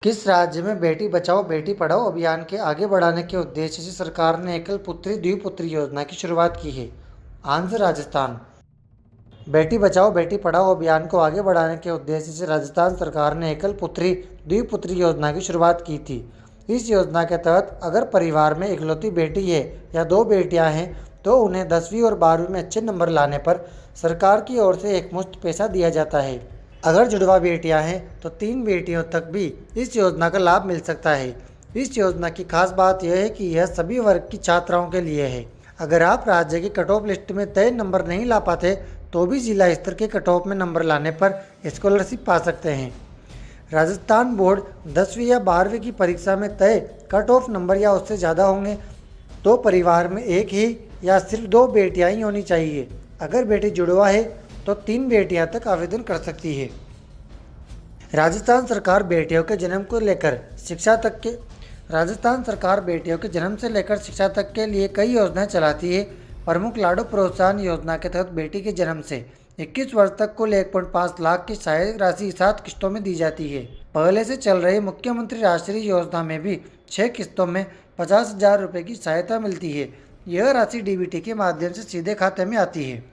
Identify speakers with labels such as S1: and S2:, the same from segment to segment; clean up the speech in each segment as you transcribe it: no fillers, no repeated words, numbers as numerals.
S1: किस राज्य में बेटी बचाओ बेटी पढ़ाओ अभियान के आगे बढ़ाने के उद्देश्य से सरकार ने एकल पुत्री द्विपुत्री योजना की शुरुआत की है? आंध्र राजस्थान। बेटी बचाओ बेटी पढ़ाओ अभियान को आगे बढ़ाने के उद्देश्य से राजस्थान सरकार ने एकल पुत्री द्विपुत्री योजना की शुरुआत की थी। इस योजना के तहत अगर परिवार में इकलौती बेटी है या दो बेटियां हैं तो उन्हें 10वीं और 12वीं में अच्छे नंबर लाने पर सरकार की ओर से एकमुश्त पैसा दिया जाता है। अगर जुड़वा बेटियां हैं तो 3 बेटियों तक भी इस योजना का लाभ मिल सकता है। इस योजना की खास बात यह है कि यह सभी वर्ग की छात्राओं के लिए है। अगर आप राज्य की कट ऑफ लिस्ट में तय नंबर नहीं ला पाते तो भी जिला स्तर के कट ऑफ में नंबर लाने पर स्कॉलरशिप पा सकते हैं। राजस्थान बोर्ड 10वीं या 12वीं की परीक्षा में तय कट ऑफ नंबर या उससे ज़्यादा होंगे तो परिवार में एक ही या सिर्फ 2 बेटियां ही होनी चाहिए। अगर बेटी जुड़वा है तो 3 बेटियां तक आवेदन कर सकती है। राजस्थान सरकार बेटियों के जन्म को लेकर शिक्षा तक के राजस्थान सरकार बेटियों के जन्म से लेकर शिक्षा तक के लिए कई योजनाएं चलाती है। प्रमुख लाडो प्रोत्साहन योजना के तहत बेटी के जन्म से 21 वर्ष तक कुल 1.5 लाख की सहायक राशि 7 किस्तों में दी जाती है। पहले से चल रही मुख्यमंत्री राष्ट्रीय योजना में भी 6 किस्तों में 50,000 रुपये की सहायता मिलती है। यह राशि डीबीटी के माध्यम से सीधे खाते में आती है।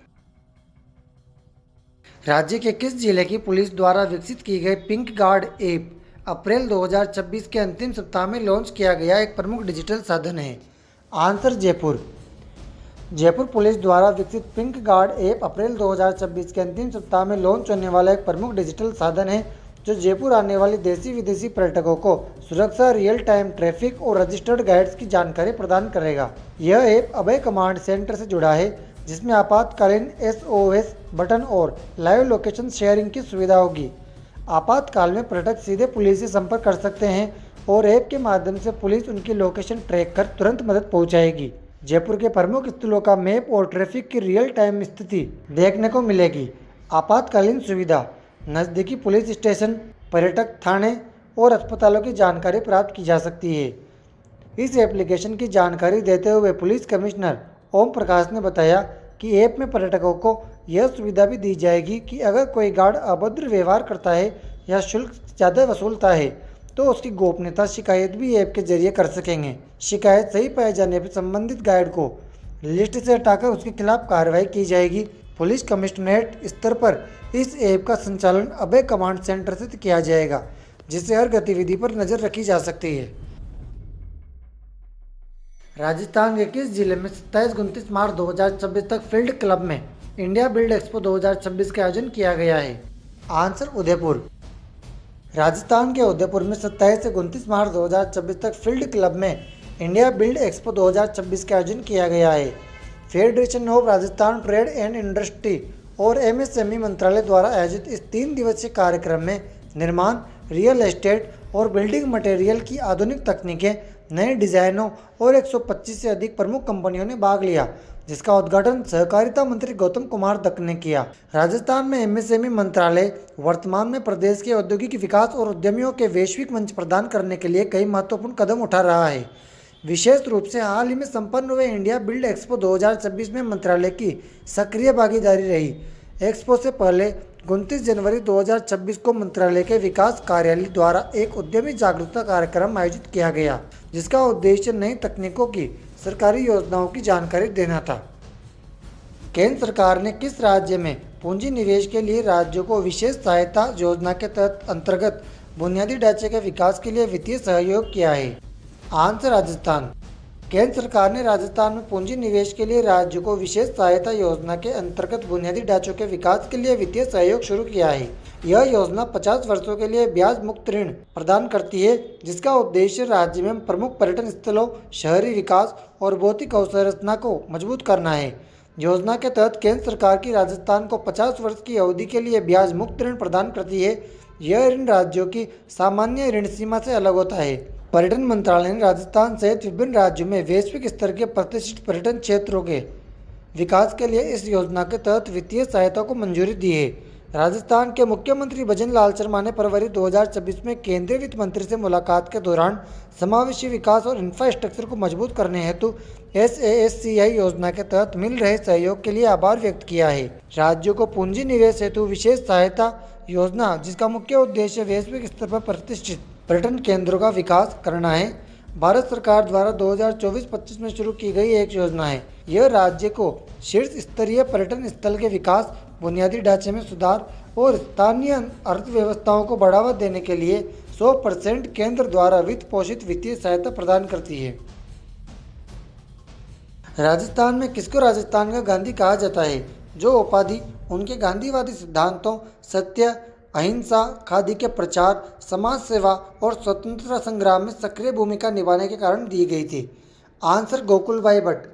S1: राज्य के किस जिले की पुलिस द्वारा विकसित की गई पिंक गार्ड ऐप अप्रैल 2026 के अंतिम सप्ताह में लॉन्च किया गया एक प्रमुख डिजिटल साधन है? आंसर जयपुर। जयपुर पुलिस द्वारा विकसित पिंक गार्ड ऐप अप्रैल 2026 के अंतिम सप्ताह में लॉन्च होने वाला एक प्रमुख डिजिटल साधन है जो जयपुर आने वाले देशी विदेशी पर्यटकों को सुरक्षा, रियल टाइम ट्रैफिक और रजिस्टर्ड गाइड्स की जानकारी प्रदान करेगा। यह ऐप अभय कमांड सेंटर से जुड़ा है जिसमें आपातकालीन SOS बटन और लाइव लोकेशन शेयरिंग की सुविधा होगी। आपातकाल में पर्यटक सीधे पुलिस से संपर्क कर सकते हैं और ऐप के माध्यम से पुलिस उनकी लोकेशन ट्रैक कर तुरंत मदद पहुंचाएगी। जयपुर के प्रमुख स्थलों का मैप और ट्रैफिक की रियल टाइम स्थिति देखने को मिलेगी। आपातकालीन सुविधा, नज़दीकी पुलिस स्टेशन, पर्यटक थाने और अस्पतालों की जानकारी प्राप्त की जा सकती है। इस एप्लीकेशन की जानकारी देते हुए पुलिस कमिश्नर ओम प्रकाश ने बताया कि ऐप में पर्यटकों को यह सुविधा भी दी जाएगी कि अगर कोई गार्ड अभद्र व्यवहार करता है या शुल्क ज़्यादा वसूलता है तो उसकी गोपनीयता शिकायत भी ऐप के जरिए कर सकेंगे। शिकायत सही पाए जाने पर संबंधित गाइड को लिस्ट से हटाकर उसके खिलाफ कार्रवाई की जाएगी। पुलिस कमिश्नरेट स्तर पर इस ऐप का संचालन अभय कमांड सेंटर से किया जाएगा जिससे हर गतिविधि पर नज़र रखी जा सकती है। राजस्थान के किस जिले में 27-29 मार्च 2026 तक फील्ड क्लब में इंडिया बिल्ड एक्सपो 2026 का आयोजन किया गया है? आंसर उदयपुर। राजस्थान के उदयपुर में 27 से 29 मार्च 2026 तक फील्ड क्लब में इंडिया बिल्ड एक्सपो 2026 का आयोजन किया गया है। Federation of Rajasthan trade and industry और MSME मंत्रालय द्वारा आयोजित इस 3 दिवसीय कार्यक्रम में निर्माण, रियल एस्टेट और बिल्डिंग मटेरियल की आधुनिक तकनीकें, नए डिजाइनों और 125 से अधिक प्रमुख कंपनियों ने भाग लिया जिसका उद्घाटन सहकारिता मंत्री गौतम कुमार दत्त ने किया। राजस्थान में MSME मंत्रालय वर्तमान में प्रदेश के औद्योगिक विकास और उद्यमियों के वैश्विक मंच प्रदान करने के लिए कई महत्वपूर्ण कदम उठा रहा है। विशेष रूप से हाल ही में संपन्न हुए इंडिया बिल्ड एक्सपो 2026 में मंत्रालय की सक्रिय भागीदारी रही। एक्सपो से पहले 29 जनवरी 2026 को मंत्रालय के विकास कार्यालय द्वारा एक उद्यमी जागरूकता कार्यक्रम आयोजित किया गया जिसका उद्देश्य नई तकनीकों की सरकारी योजनाओं की जानकारी देना था। केंद्र सरकार ने किस राज्य में पूंजी निवेश के लिए राज्यों को विशेष सहायता योजना के तहत अंतर्गत बुनियादी ढांचे के विकास के लिए वित्तीय सहयोग किया है? आंसर राजस्थान। केंद्र सरकार ने राजस्थान में पूंजी निवेश के लिए राज्यों को विशेष सहायता योजना के अंतर्गत बुनियादी ढांचों के विकास के लिए वित्तीय सहयोग शुरू किया है। यह योजना 50 वर्षों के लिए ब्याज मुक्त ऋण प्रदान करती है जिसका उद्देश्य राज्य में प्रमुख पर्यटन स्थलों, शहरी विकास और भौतिक अवसंरचना को मजबूत करना है। योजना के तहत केंद्र सरकार की राजस्थान को 50 वर्ष की अवधि के लिए ब्याज मुक्त ऋण प्रदान करती है। यह ऋण राज्यों की सामान्य ऋण सीमा से अलग होता है। पर्यटन मंत्रालय ने राजस्थान सहित विभिन्न राज्यों में वैश्विक स्तर के प्रतिष्ठित पर्यटन क्षेत्रों के विकास के लिए इस योजना के तहत वित्तीय सहायता को मंजूरी दी है। राजस्थान के मुख्यमंत्री भजन लाल शर्मा ने फरवरी 2026 में केंद्रीय वित्त मंत्री से मुलाकात के दौरान समावेशी विकास और इंफ्रास्ट्रक्चर को मजबूत करने हेतु SASCI योजना के तहत मिल रहे सहयोग के लिए आभार व्यक्त किया है। राज्यों को पूंजी निवेश हेतु विशेष सहायता योजना जिसका मुख्य उद्देश्य वैश्विक स्तर पर प्रतिष्ठित पर्यटन केंद्रों का विकास करना है। भारत सरकार द्वारा 2024-25 में शुरू की गई एक योजना है। यह राज्य को शीर्ष स्तरीय पर्यटन स्थल के विकास, बुनियादी ढांचे में सुधार और स्थानीय अर्थव्यवस्थाओं को बढ़ावा देने के लिए 100% केंद्र द्वारा वित्त पोषित वित्तीय सहायता प्रदान करती है। राजस्थान में किसको राजस्थान का गांधी कहा जाता है? जो उपाधि उनके गांधीवादी सिद्धांतों, सत्य, अहिंसा, खादी के प्रचार, समाज सेवा और स्वतंत्रता संग्राम में सक्रिय भूमिका निभाने के कारण दी गई थी। आंसर गोकुल भाई भट्ट।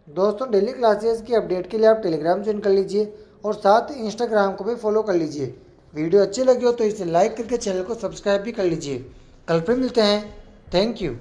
S1: दोस्तों, डेली क्लासेस की अपडेट के लिए आप टेलीग्राम ज्वाइन कर लीजिए और साथ ही इंस्टाग्राम को भी फॉलो कर लीजिए। वीडियो अच्छी लगी हो तो इसे लाइक करके चैनल को सब्सक्राइब भी कर लीजिए। कल फिर मिलते हैं। Thank you.